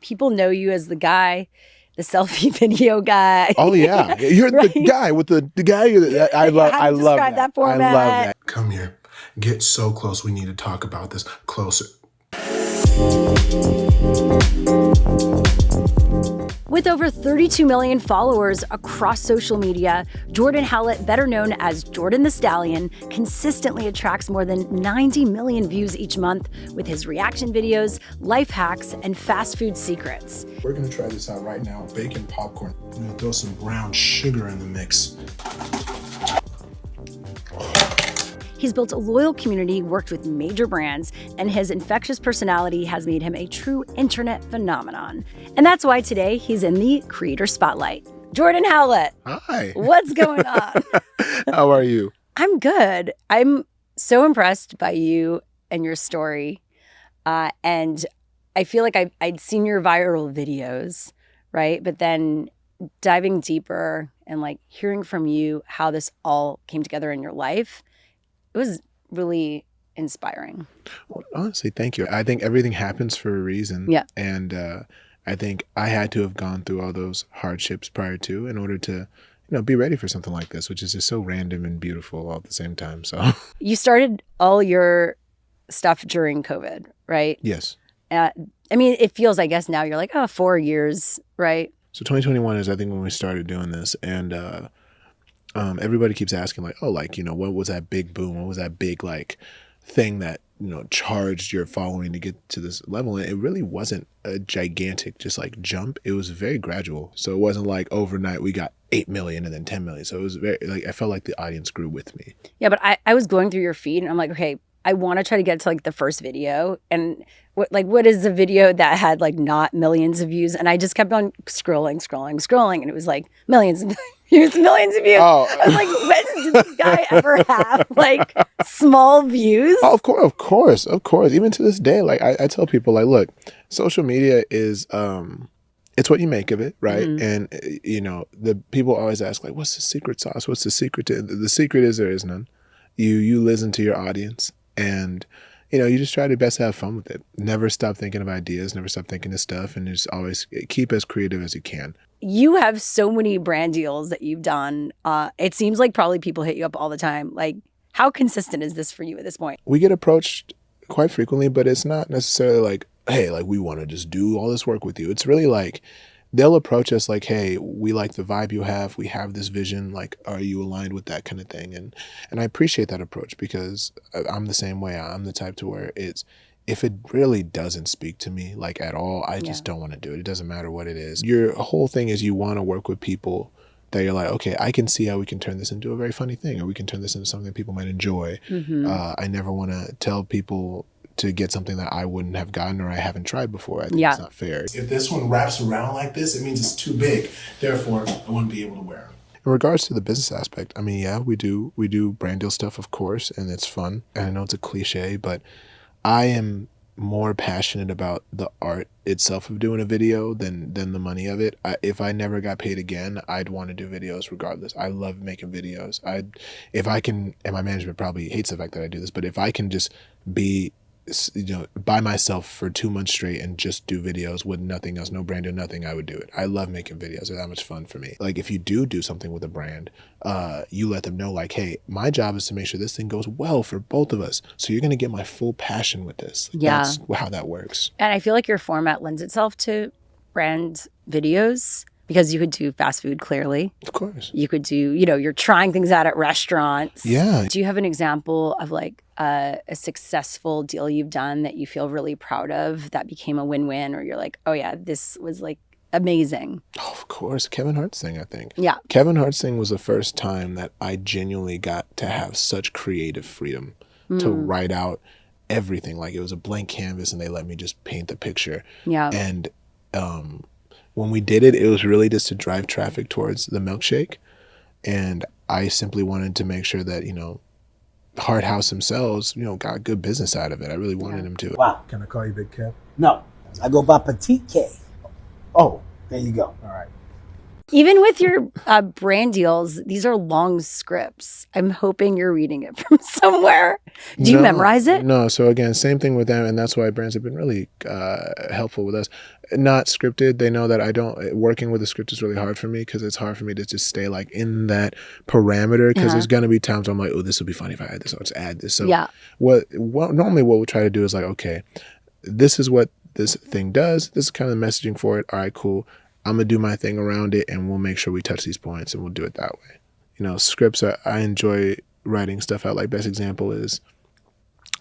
people know you as the guy, the selfie video guy. Oh yeah, you're right? the guy with the guy. I love that. Format. I love that. Come here, get so close. We need to talk about this closer. With over 32 million followers across social media, Jordan Howlett, better known as Jordan the Stallion, consistently attracts more than 90 million views each month with his reaction videos, life hacks, and fast food secrets. We're gonna try this out right now. Bacon popcorn. I'm gonna throw some brown sugar in the mix. He's built a loyal community, worked with major brands, and his infectious personality has made him a true internet phenomenon. And that's why today he's in the creator spotlight. Jordan Howlett. Hi. What's going on? How are you? I'm good. I'm so impressed by you and your story. And I feel like I'd seen your viral videos, right? But then diving deeper and like hearing from you how this all came together in your life, it was really inspiring. Well, honestly, thank you. I think everything happens for a reason. Yeah. And I think I had to have gone through all those hardships prior to in order to, be ready for something like this, which is just so random and beautiful all at the same time. So you started all your stuff during COVID, right? yes. I mean, it feels, I guess now you're like, 4 years, right? So 2021 is, I think, when we started doing this. And everybody keeps asking like, what was that big boom? What was that big thing that, charged your following to get to this level? And it really wasn't a gigantic jump. It was very gradual. So it wasn't like overnight we got 8 million and then 10 million. So it was very I felt like the audience grew with me. Yeah, but I was going through your feed and I'm like, okay, I want to try to get to the first video. And what is a video that had not millions of views? And I just kept on scrolling. And it was millions of views, millions of views. Oh. I was like, when did this guy ever have small views? Oh, of course. Even to this day, I tell people look, social media is, it's what you make of it, right? Mm-hmm. And, the people always ask what's the secret sauce? What's the secret to the secret is there is none. You listen to your audience. And, you just try to best have fun with it. Never stop thinking of ideas, never stop thinking of stuff, and just always keep as creative as you can. You have so many brand deals that you've done. It seems like probably people hit you up all the time. How consistent is this for you at this point? We get approached quite frequently, but it's not necessarily hey, we want to just do all this work with you. It's really they'll approach us hey, we like the vibe you have. We have this vision. Are you aligned with that kind of thing? And I appreciate that approach because I'm the same way. I'm the type to where if it really doesn't speak to me at all, I just don't want to do it. It doesn't matter what it is. Your whole thing is you want to work with people that you're okay, I can see how we can turn this into a very funny thing, or we can turn this into something people might enjoy. Mm-hmm. I never want to tell people to get something that I wouldn't have gotten or I haven't tried before. I think it's not fair. If this one wraps around like this, it means it's too big. Therefore, I wouldn't be able to wear it. In regards to the business aspect, I mean, yeah, we do brand deal stuff, of course, and it's fun. And I know it's a cliche, but I am more passionate about the art itself of doing a video than the money of it. If I never got paid again, I'd want to do videos regardless. I love making videos. If I can, and my management probably hates the fact that I do this, but if I can just be by myself for 2 months straight and just do videos with nothing else, no brand deal, nothing, I would do it. I love making videos. They're that much fun for me. If you do something with a brand, you let them know hey, my job is to make sure this thing goes well for both of us. So you're going to get my full passion with this. That's how that works. And I feel like your format lends itself to brand videos because you could do fast food, clearly. Of course. You could do, you're trying things out at restaurants. Yeah. Do you have an example of a successful deal you've done that you feel really proud of that became a win-win, or you're oh yeah, this was amazing? Oh, of course. Kevin Hart's thing, I think. Yeah. Kevin Hart's thing was the first time that I genuinely got to have such creative freedom to write out everything. It was a blank canvas and they let me just paint the picture. Yeah. And when we did it, it was really just to drive traffic towards the milkshake. And I simply wanted to make sure that, Hart House themselves, got good business out of it. I really wanted them to. Wow. Can I call you Big Kev? No, I go by Petite K. Oh, there you go. All right. Even with your brand deals, these are long scripts. I'm hoping you're reading it from somewhere. Do you memorize it? No. So again, same thing with them. And that's why brands have been really helpful with us. not scripted. They know that I don't, working with a script is really hard for me because it's hard for me to just stay like in that parameter, because there's going to be times I'm like, oh, this would be funny if I had this, I'll just add this. So normally what we'll try to do is like, okay, this is what this thing does. This is kind of the messaging for it. All right, cool. I'm going to do my thing around it, and we'll make sure we touch these points, and we'll do it that way. You know, scripts, I enjoy writing stuff out. Like, best example is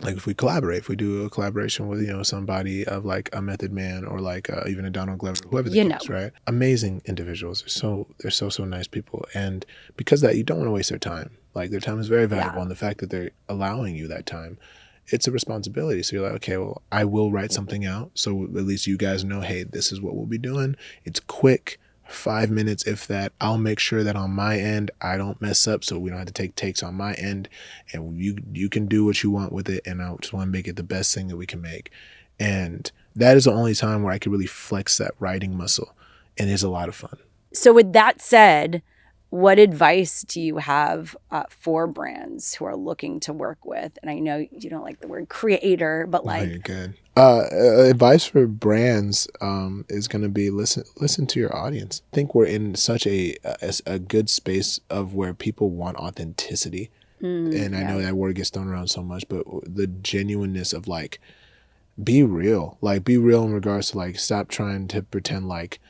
like if we collaborate, if we do a collaboration with, you know, somebody of like a Method Man or like even a Donald Glover, whoever the case, right? Amazing individuals. They're so nice people. And because of that, you don't want to waste their time. Like, their time is very valuable. And the fact that they're allowing you that time, it's a responsibility. So you're like, okay, well, I will write something out. So at least you guys know, hey, this is what we'll be doing. It's quick, 5 minutes, if that. I'll make sure that on my end, I don't mess up, so we don't have to take takes on my end. And you can do what you want with it. And I just want to make it the best thing that we can make. And that is the only time where I can really flex that writing muscle. And it's a lot of fun. So with that said, what advice do you have for brands who are looking to work with? And I know you don't like the word creator, but like, you're good. Advice for brands is going to be listen to your audience. I think we're in such a good space of where people want authenticity. And I know that word gets thrown around so much, but the genuineness of like, be real. Like, be real in regards to like, stop trying to pretend like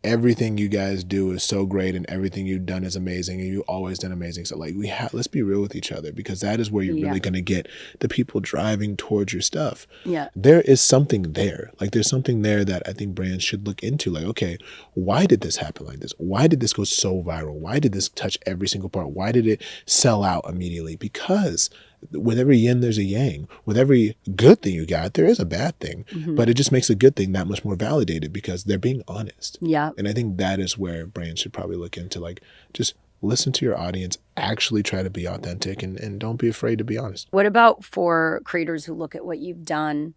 everything you guys do is so great and everything you've done is amazing and you've always done amazing. So like, let's be real with each other, because that is where you're really going to get the people driving towards your stuff. Yeah. There is something there. Like, there's something there that I think brands should look into. Like, okay, why did this happen like this? Why did this go so viral? Why did this touch every single part? Why did it sell out immediately? Because with every yin, there's a yang. With every good thing you got, there is a bad thing. But it just makes a good thing that much more validated because they're being honest. Yeah. And I think that is where brands should probably look into, like, just listen to your audience, actually try to be authentic, and don't be afraid to be honest. What about for creators who look at what you've done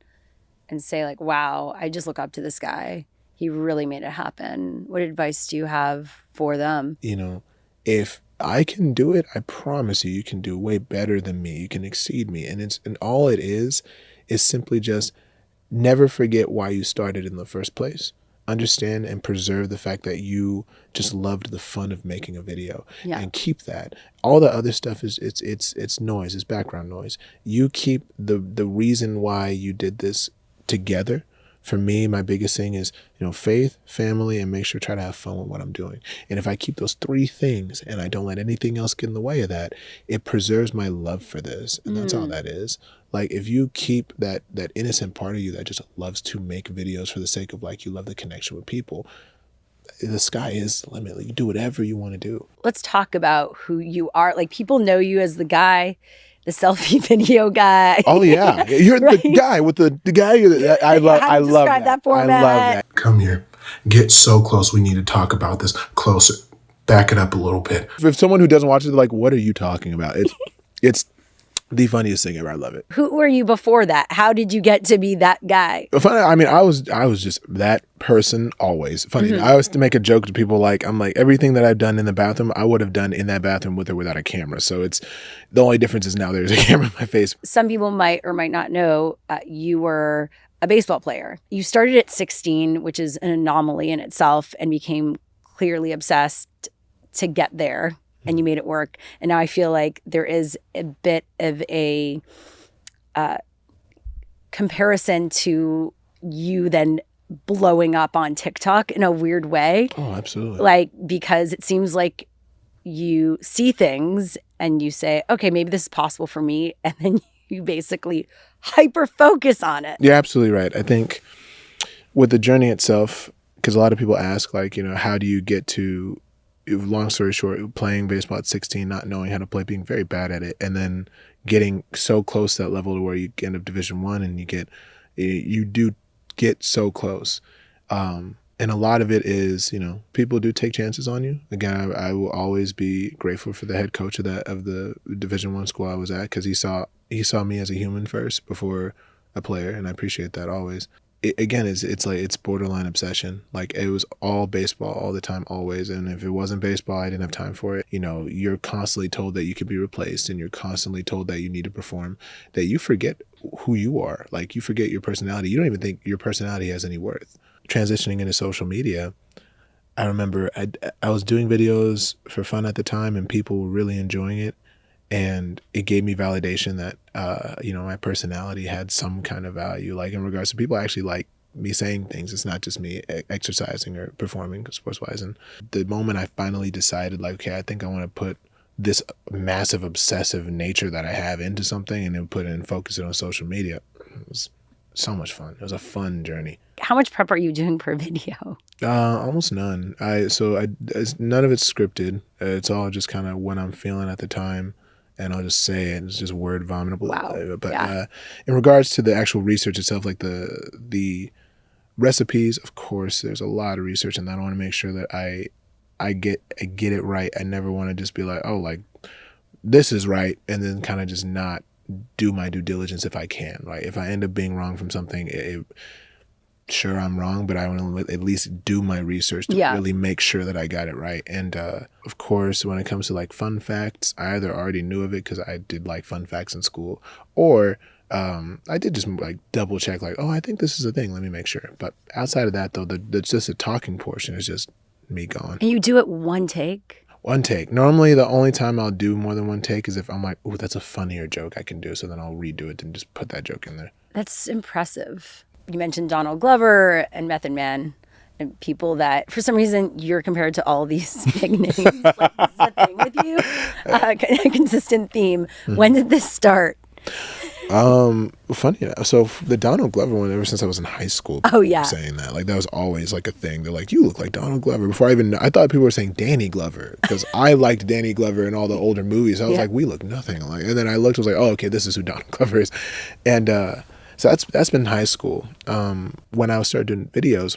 and say like, wow, I just look up to this guy. He really made it happen. What advice do you have for them? You know, if I can do it, I promise you can do way better than me. You can exceed me. And all it is simply just never forget why you started in the first place. Understand and preserve the fact that you just loved the fun of making a video, and keep that. All the other stuff is it's noise, it's background noise. You keep the reason why you did this together. For me, my biggest thing is, you know, faith, family, and make sure to try to have fun with what I'm doing. And if I keep those three things and I don't let anything else get in the way of that, it preserves my love for this. And that's all that is. Like, if you keep that innocent part of you that just loves to make videos for the sake of, like, you love the connection with people, the sky is the limit. Like, you do whatever you want to do. Let's talk about who you are. Like, people know you as the guy, the selfie video guy. Oh yeah, you're right? The guy with the guy. I love that. Format. I love that. Come here. Get so close. We need to talk about this. Closer. Back it up a little bit. If someone who doesn't watch it, they're like, what are you talking about? It's the funniest thing ever. I love it. Who were you before that? How did you get to be that guy? Funny, I mean, I was just that person always. Funny, I always to make a joke to people, like, I'm like, everything that I've done in the bathroom, I would have done in that bathroom with or without a camera. So it's the only difference is now there's a camera in my face. Some people might or might not know you were a baseball player. You started at 16, which is an anomaly in itself, and became clearly obsessed to get there. And you made it work. And now I feel like there is a bit of a comparison to you then blowing up on TikTok in a weird way. Oh, absolutely. Like, because it seems like you see things and you say, okay, maybe this is possible for me. And then you basically hyper focus on it. You're absolutely right. I think with the journey itself, because a lot of people ask, like, you know, how do you get to, long story short, playing baseball at 16, not knowing how to play, being very bad at it, and then getting so close to that level to where you end up Division I, and you do get so close. And a lot of it is, you know, people do take chances on you. Again, I will always be grateful for the head coach of the Division I school I was at, because he saw me as a human first before a player, and I appreciate that always. Again, it's like, it's borderline obsession. Like, it was all baseball all the time, always. And if it wasn't baseball, I didn't have time for it. You know, you're constantly told that you could be replaced, and you're constantly told that you need to perform, that you forget who you are. Like, you forget your personality. You don't even think your personality has any worth. transitioning into social media, I remember I was doing videos for fun at the time, and people were really enjoying it. And it gave me validation that, my personality had some kind of value, like in regards to people actually like me saying things. It's not just me exercising or performing sports wise. And the moment I finally decided, like, okay, I think I want to put this massive obsessive nature that I have into something and then put it and focus it on social media, it was so much fun. It was a fun journey. How much prep are you doing per video? Almost none. None of it's scripted. It's all just kind of what I'm feeling at the time. And I'll just say it. It's just word vomitable. Wow. But in regards to the actual research itself, like the recipes, of course, there's a lot of research, and I want to make sure that I get it right. I never want to just be like, oh, like this is right, and then kind of just not do my due diligence if I can. Right? If I end up being wrong from something, sure, I'm wrong, but I want to at least do my research to really make sure that I got it right. And of course, when it comes to like fun facts, I either already knew of it because I did like fun facts in school, or I did just like double check, like, oh, I think this is a thing. Let me make sure. But outside of that, though, just the talking portion is just me going. And you do it one take? One take. Normally, the only time I'll do more than one take is if I'm like, oh, that's a funnier joke I can do. So then I'll redo it and just put that joke in there. That's impressive. You mentioned Donald Glover and Method Man and people that, for some reason, you're compared to all these big names. Like, this is a thing with you. A consistent theme. When did this start? Funny enough, so the Donald Glover one, ever since I was in high school, oh yeah, saying that, like, that was always like a thing. They're like, you look like Donald Glover. Before I thought people were saying Danny Glover, because I liked Danny Glover in all the older movies. So I was like, we look nothing alike. And then I looked, I was like, oh, okay, this is who Donald Glover is. And so that's been high school. When I started doing videos,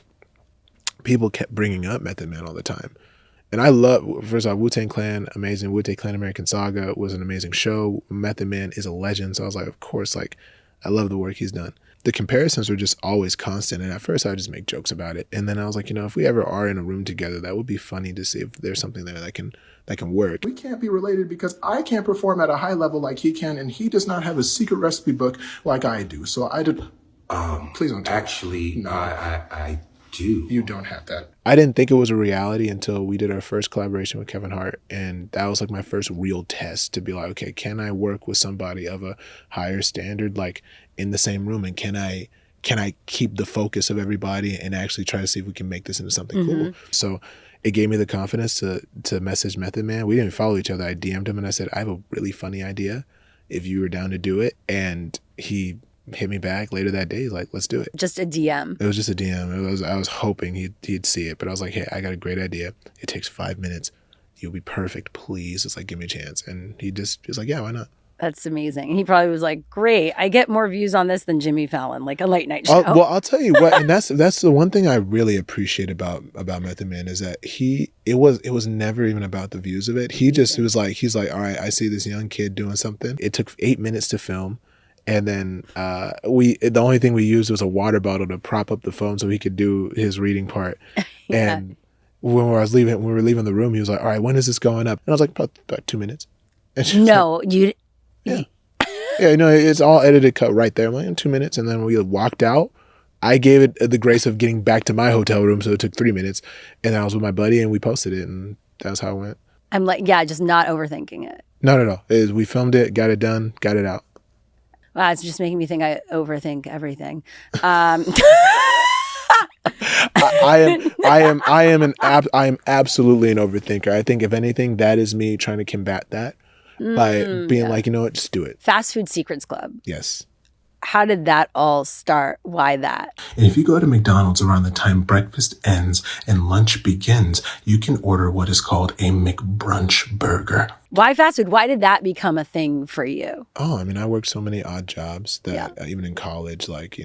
people kept bringing up Method Man all the time. And I love, first off, Wu-Tang Clan, amazing. Wu-Tang Clan American Saga was an amazing show. Method Man is a legend. So I was like, of course, like, I love the work he's done. The comparisons were just always constant. And at first I would just make jokes about it. And then I was like, if we ever are in a room together, that would be funny to see if there's something there that can work. We can't be related because I can't perform at a high level like he can, and he does not have a secret recipe book like I do. So I did. Please don't tell me. Actually, no. I do. You don't have that. I didn't think it was a reality until we did our first collaboration with Kevin Hart. And that was like my first real test to be like, okay, can I work with somebody of a higher standard, like in the same room? And can I keep the focus of everybody and actually try to see if we can make this into something cool? So it gave me the confidence to message Method Man. We didn't follow each other. I DM'd him and I said, I have a really funny idea if you were down to do it. And he hit me back later that day. He's like, let's do it. Just a DM. It was just a DM. I was hoping he'd see it, but I was like, hey, I got a great idea. It takes 5 minutes. You'll be perfect. Please. It's like, give me a chance. And he was like, yeah, why not? That's amazing. And he probably was like, great. I get more views on this than Jimmy Fallon, like a late night show. Well, I'll tell you what, and that's the one thing I really appreciate about Method Man is that it was never even about the views of it. He's like, all right, I see this young kid doing something. It took 8 minutes to film. And then the only thing we used was a water bottle to prop up the phone so he could do his reading part. And when we were leaving the room, he was like, all right, when is this going up? And I was like, about 2 minutes. No, you... Yeah. Yeah, it's all edited, cut right there. I'm like, in 2 minutes. And then we walked out. I gave it the grace of getting back to my hotel room, so it took 3 minutes. And then I was with my buddy, and we posted it, and that's how it went. I'm like, yeah, just not overthinking it. No. We filmed it, got it done, got it out. Wow, it's just making me think I overthink everything. I am absolutely an overthinker. I think if anything, that is me trying to combat that by being like, you know what, just do it. Fast Food Secrets Club. Yes. How did that all start? Why that? And if you go to McDonald's around the time breakfast ends and lunch begins, you can order what is called a McBrunch burger. Why fast food? Why did that become a thing for you? Oh, I mean, I worked so many odd jobs that even in college, like,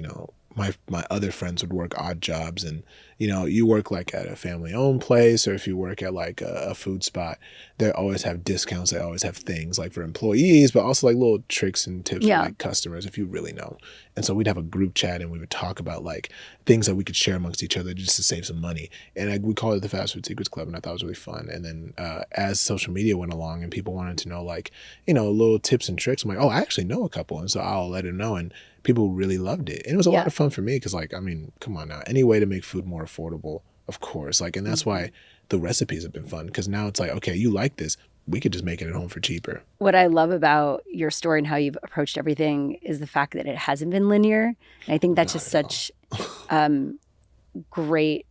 my other friends would work odd jobs, and you work like at a family-owned place, or if you work at like a food spot, they always have discounts. They always have things like for employees, but also like little tricks and tips for like customers if you really know. And so we'd have a group chat and we would talk about like things that we could share amongst each other just to save some money. And we called it the Fast Food Secrets Club, and I thought it was really fun. And then as social media went along and people wanted to know like little tips and tricks, I'm like, oh, I actually know a couple, and so I'll let them know. And people really loved it. And it was a Yeah. lot of fun for me because, like, I mean, come on now. Any way to make food more affordable, of course. Like, and that's why the recipes have been fun because now it's like, okay, you like this. We could just make it at home for cheaper. What I love about your story and how you've approached everything is the fact that it hasn't been linear. And I think that's just such great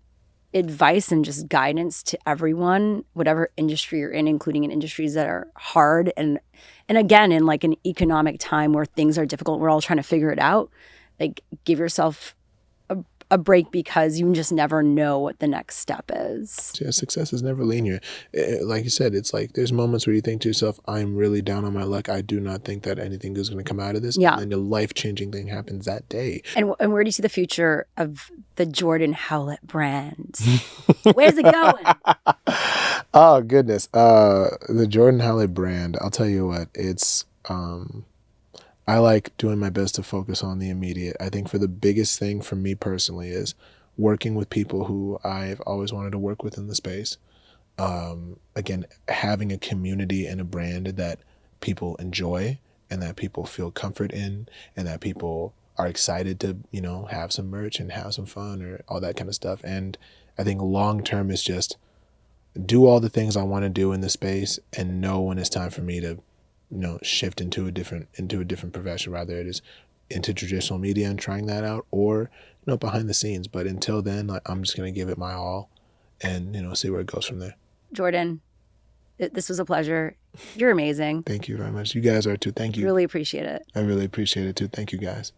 advice and just guidance to everyone, whatever industry you're in, including in industries that are hard. And again, in like an economic time where things are difficult, we're all trying to figure it out. Like, give yourself a break because you just never know what the next step is. Yeah, success is never linear. Like you said, it's like there's moments where you think to yourself, I'm really down on my luck. I do not think that anything is going to come out of this. Yeah. And then a life-changing thing happens that day. And where do you see the future of the Jordan Howlett brand? Where's it going? Oh, goodness. The Jordan Halle brand, I'll tell you what, it's, I like doing my best to focus on the immediate. I think for the biggest thing for me personally is working with people who I've always wanted to work with in the space. Again, having a community and a brand that people enjoy and that people feel comfort in and that people are excited to, you know, have some merch and have some fun or all that kind of stuff. And I think long term is just do all the things I want to do in the space and know when it's time for me to, you know, shift into a different profession, rather it is into traditional media and trying that out, or, you know, behind the scenes. But until then, like, I'm just going to give it my all and, you know, see where it goes from there. Jordan, this was a pleasure. You're amazing. Thank you very much. You guys are too. Thank you. Really appreciate it. I really appreciate it too. Thank you guys.